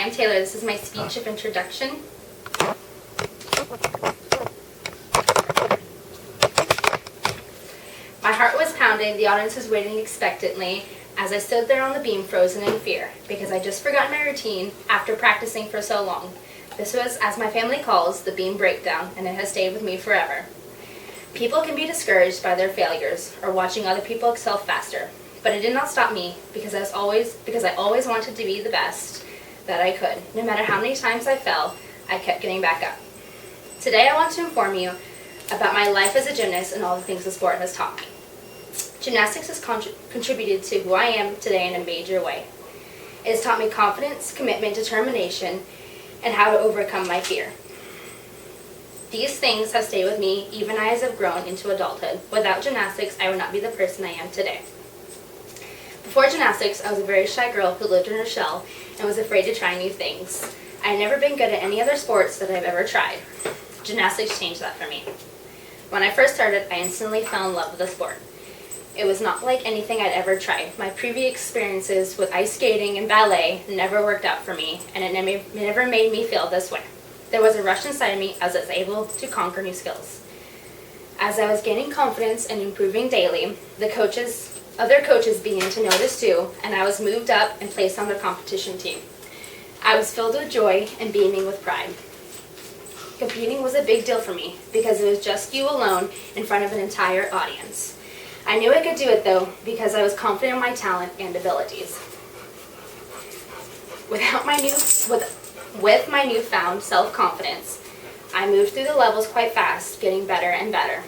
Hi, I'm Taylor. This is my speech of introduction. My heart was pounding, the audience was waiting expectantly as I stood there on the beam frozen in fear because I just forgot my routine after practicing for so long. This was, as my family calls, the beam breakdown, and it has stayed with me forever. People can be discouraged by their failures or watching other people excel faster, but it did not stop me because I always wanted to be the best that I could. No matter how many times I fell, I kept getting back up. Today I want to inform you about my life as a gymnast and all the things the sport has taught me. Gymnastics has contributed to who I am today in a major way. It has taught me confidence, commitment, determination, and how to overcome my fear. These things have stayed with me even as I've grown into adulthood. Without gymnastics, I would not be the person I am today. Before gymnastics, I was a very shy girl who lived in her shell and was afraid to try new things. I had never been good at any other sports that I've ever tried. Gymnastics changed that for me. When I first started, I instantly fell in love with the sport. It was not like anything I'd ever tried. My previous experiences with ice skating and ballet never worked out for me, and it never made me feel this way. There was a rush inside me as I was able to conquer new skills. As I was gaining confidence and improving daily, other coaches began to notice too, and I was moved up and placed on the competition team. I was filled with joy and beaming with pride. Competing was a big deal for me because it was just you alone in front of an entire audience. I knew I could do it though because I was confident in my talent and abilities. With my newfound self-confidence, I moved through the levels quite fast, getting better and better.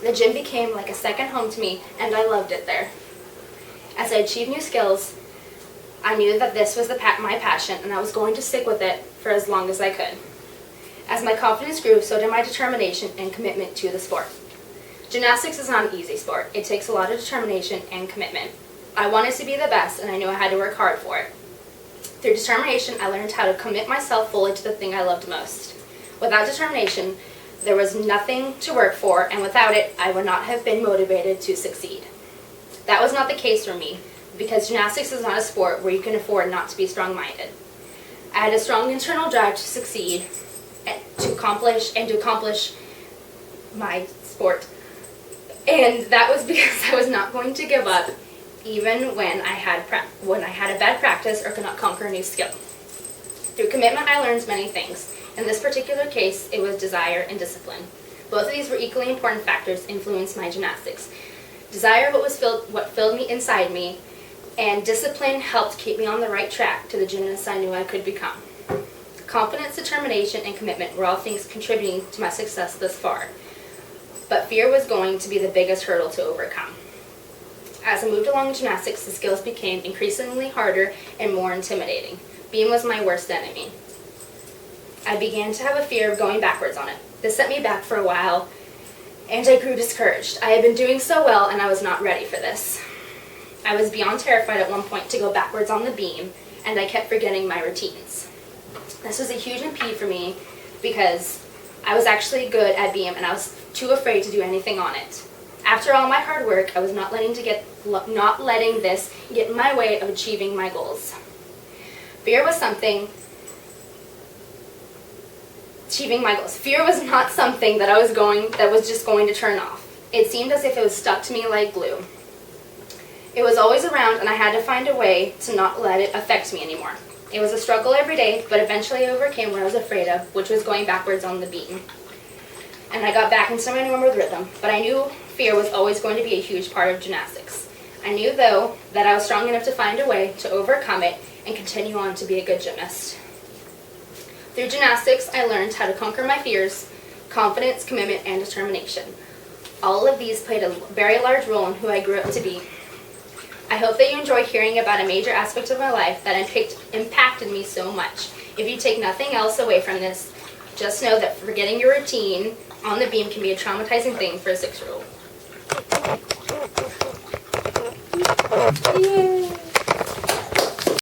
The gym became like a second home to me, and I loved it there. As I achieved new skills, I knew that this was my passion, and I was going to stick with it for as long as I could. As my confidence grew, so did my determination and commitment to the sport. Gymnastics is not an easy sport. It takes a lot of determination and commitment. I wanted to be the best, and I knew I had to work hard for it. Through determination, I learned how to commit myself fully to the thing I loved most. Without determination, there was nothing to work for, and without it, I would not have been motivated to succeed. That was not the case for me, because gymnastics is not a sport where you can afford not to be strong-minded. I had a strong internal drive to succeed and to accomplish my sport. And that was because I was not going to give up even when I had a bad practice or could not conquer a new skill. Through commitment, I learned many things. In this particular case, it was desire and discipline. Both of these were equally important factors influenced my gymnastics. Desire, what filled me inside me, and discipline helped keep me on the right track to the gymnast I knew I could become. Confidence, determination, and commitment were all things contributing to my success thus far. But fear was going to be the biggest hurdle to overcome. As I moved along in gymnastics, the skills became increasingly harder and more intimidating. Beam was my worst enemy. I began to have a fear of going backwards on it. This set me back for a while, and I grew discouraged. I had been doing so well, and I was not ready for this. I was beyond terrified at one point to go backwards on the beam, and I kept forgetting my routines. This was a huge impede for me because I was actually good at beam, and I was too afraid to do anything on it. After all my hard work, I was not letting this get in my way of achieving my goals. Fear was not something that was just going to turn off. It seemed as if it was stuck to me like glue. It was always around, and I had to find a way to not let it affect me anymore. It was a struggle every day, but eventually I overcame what I was afraid of, which was going backwards on the beam. And I got back into my normal rhythm, but I knew fear was always going to be a huge part of gymnastics. I knew, though, that I was strong enough to find a way to overcome it and continue on to be a good gymnast. Through gymnastics, I learned how to conquer my fears, confidence, commitment, and determination. All of these played a very large role in who I grew up to be. I hope that you enjoy hearing about a major aspect of my life that impacted me so much. If you take nothing else away from this, just know that forgetting your routine on the beam can be a traumatizing thing for a 6-year-old. Yay!